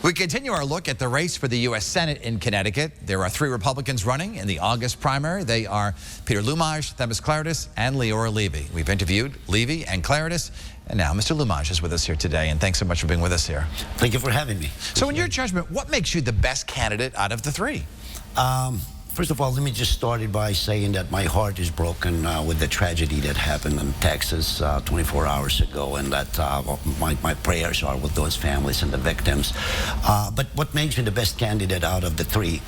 We continue our look at the race for the U.S. Senate in Connecticut. There are 3 Republicans running in the August primary. They are Peter Lumaj, Themis Claridis, and Leora Levy. We've interviewed Levy and Claridis, and now Mr. Lumaj is with us here today, and thanks so much for being with us here. Thank you for having me. So in your judgment, what makes you the best candidate out of the 3? First of all, let me just start it by saying that my heart is broken with the tragedy that happened in Texas 24 hours ago, and that my prayers are with those families and the victims. But what makes me the best candidate out of the 3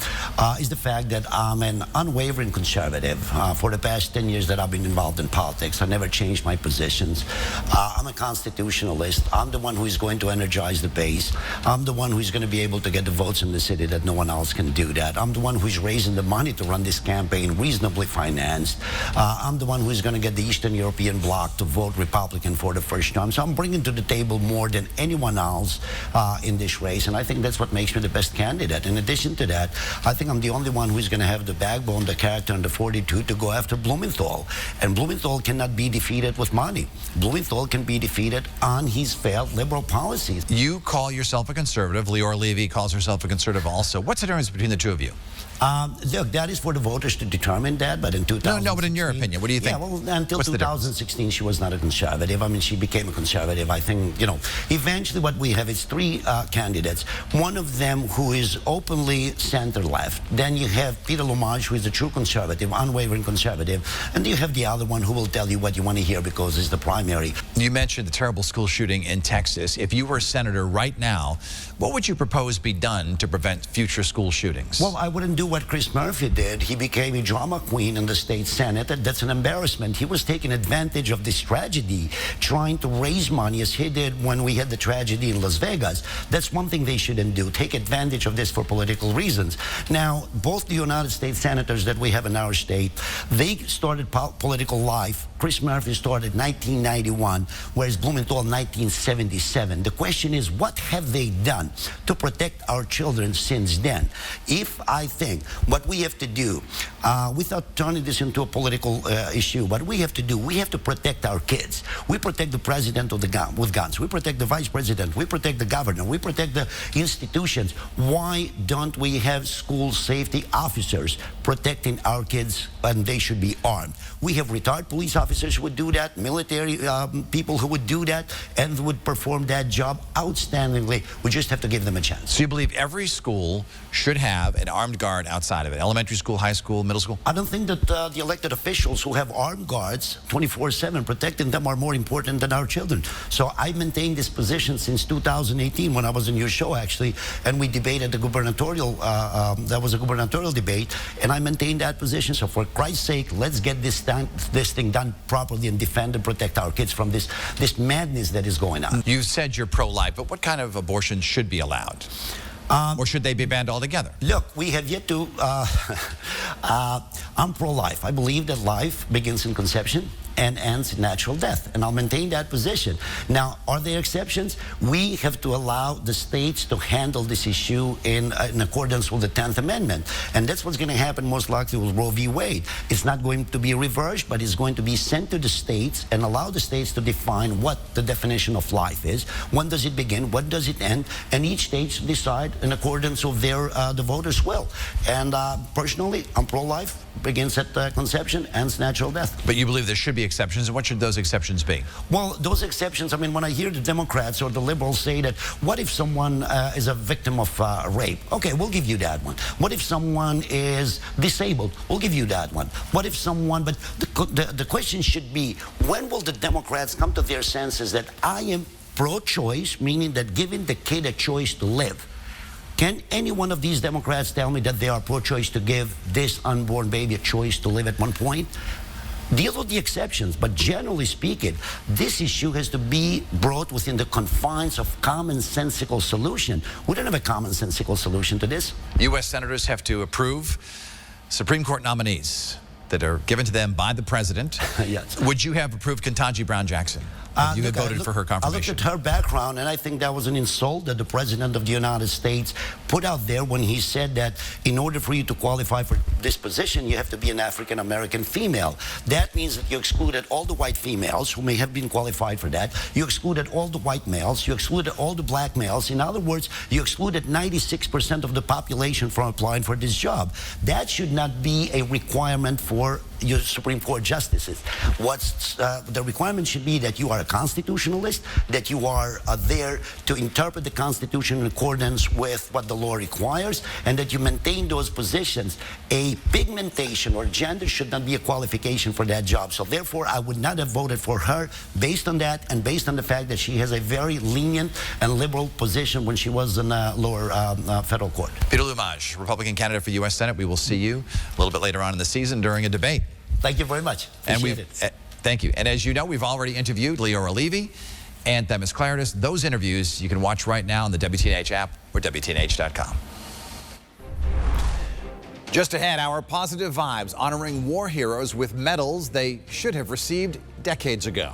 is the fact that I'm an unwavering conservative. For the past 10 years that I've been involved in politics, I never changed my positions. I'm a constitutionalist. I'm the one who is going to energize the base. I'm the one who is going to be able to get the votes in the city that no one else can do that. I'm the one who is raising the money to run this campaign, reasonably financed. I'm the one who is going to get the Eastern European bloc to vote Republican for the first time. So I'm bringing to the table more than anyone else in this race, and I think that's what makes me the best candidate. In addition to that, I think I'm the only one who is going to have the backbone, the character, and the fortitude to go after Blumenthal. And Blumenthal cannot be defeated with money. Blumenthal can be defeated on his failed liberal policies. You call yourself a conservative. Leora Levy calls herself a conservative also. What's the difference between the 2 of you? Look, that is for the voters to determine that, but in 2016... No, but in your opinion, what do you think? Yeah, well, until 2016, she was not a conservative. I mean, she became a conservative. I think, you know, eventually what we have is 3 candidates. One of them who is openly center-left. Then you have Peter Lumaj, who is a true conservative, unwavering conservative. And you have the other one who will tell you what you want to hear because it's the primary. You mentioned the terrible school shooting in Texas. If you were senator right now, what would you propose be done to prevent future school shootings? Well, I wouldn't do what Chris Murphy did. He became a drama queen in the state Senate. That's an embarrassment. He was taking advantage of this tragedy, trying to raise money as he did when we had the tragedy in Las Vegas. That's one thing they shouldn't do, take advantage of this for political reasons. Now, both the United States senators that we have in our state, they started political life. Chris Murphy started 1991, whereas Blumenthal 1977. The question is, what have they done to protect our children since then? If I think what we have to do, without turning this into a political issue, what we have to do, we have to protect our kids. We protect the president with guns. We protect the vice president. We protect the governor. We protect the institutions. Why don't we have school safety officers protecting our kids, and they should be armed? We have retired police officers who would do that, military people who would do that, and would perform that job outstandingly. We just have to give them a chance. So you believe every school should have an armed guard outside of it? Elementary school, high school, middle school? I don't think that the elected officials who have armed guards 24/7 protecting them are more important than our children. So I maintained this position since 2018 when I was in your show, actually, and we debated the gubernatorial, that was a gubernatorial debate, and I maintained that position. So for Christ's sake, let's get this thing done properly and defend and protect our kids from this madness that is going on. You said you're pro-life, but what kind of abortion should be allowed? Or should they be banned altogether? Look, we have yet to... I'm pro-life. I believe that life begins in conception and ends in natural death, and I'll maintain that position. Now, are there exceptions? We have to allow the states to handle this issue in accordance with the 10th Amendment, and that's what's going to happen most likely with Roe v. Wade. It's not going to be reversed, but it's going to be sent to the states and allow the states to define what the definition of life is. When does it begin? When does it end? And each state decide in accordance with their the voters' will. And personally, I'm pro-life. Begins at conception, ends natural death. But you believe there should be exceptions, and what should those exceptions be? Well, those exceptions, I mean, when I hear the Democrats or the liberals say that, what if someone is a victim of rape? Okay, we'll give you that one. What if someone is disabled? We'll give you that one. What if someone, but the question should be, when will the Democrats come to their senses that I am pro-choice, meaning that giving the kid a choice to live? Can any one of these Democrats tell me that they are pro-choice to give this unborn baby a choice to live at one point? Deal with the exceptions, but generally speaking, this issue has to be brought within the confines of commonsensical solution. We don't have a commonsensical solution to this. U.S. senators have to approve Supreme Court nominees that are given to them by the president. Yes. Would you have approved Ketanji Brown Jackson? You had voted for her I confirmation. looked at her background, and I think that was an insult that the President of the United States put out there when he said that in order for you to qualify for this position, you have to be an African-American female. That means that you excluded all the white females who may have been qualified for that. You excluded all the white males. You excluded all the black males. In other words, you excluded 96% of the population from applying for this job. That should not be a requirement for your Supreme Court justices. The requirement should be that you are a constitutionalist, that you are there to interpret the Constitution in accordance with what the law requires, and that you maintain those positions. A pigmentation or gender should not be a qualification for that job. So therefore, I would not have voted for her based on that, and based on the fact that she has a very lenient and liberal position when she was in lower federal court. Peter Lumaj, Republican candidate for U.S. Senate. We will see you a little bit later on in the season during a debate. Thank you very much. Appreciate it. Thank you. And as you know, we've already interviewed Leora Levy and Themis Claridis. Those interviews you can watch right now on the WTNH app or WTNH.com. Just ahead, our positive vibes honoring war heroes with medals they should have received decades ago.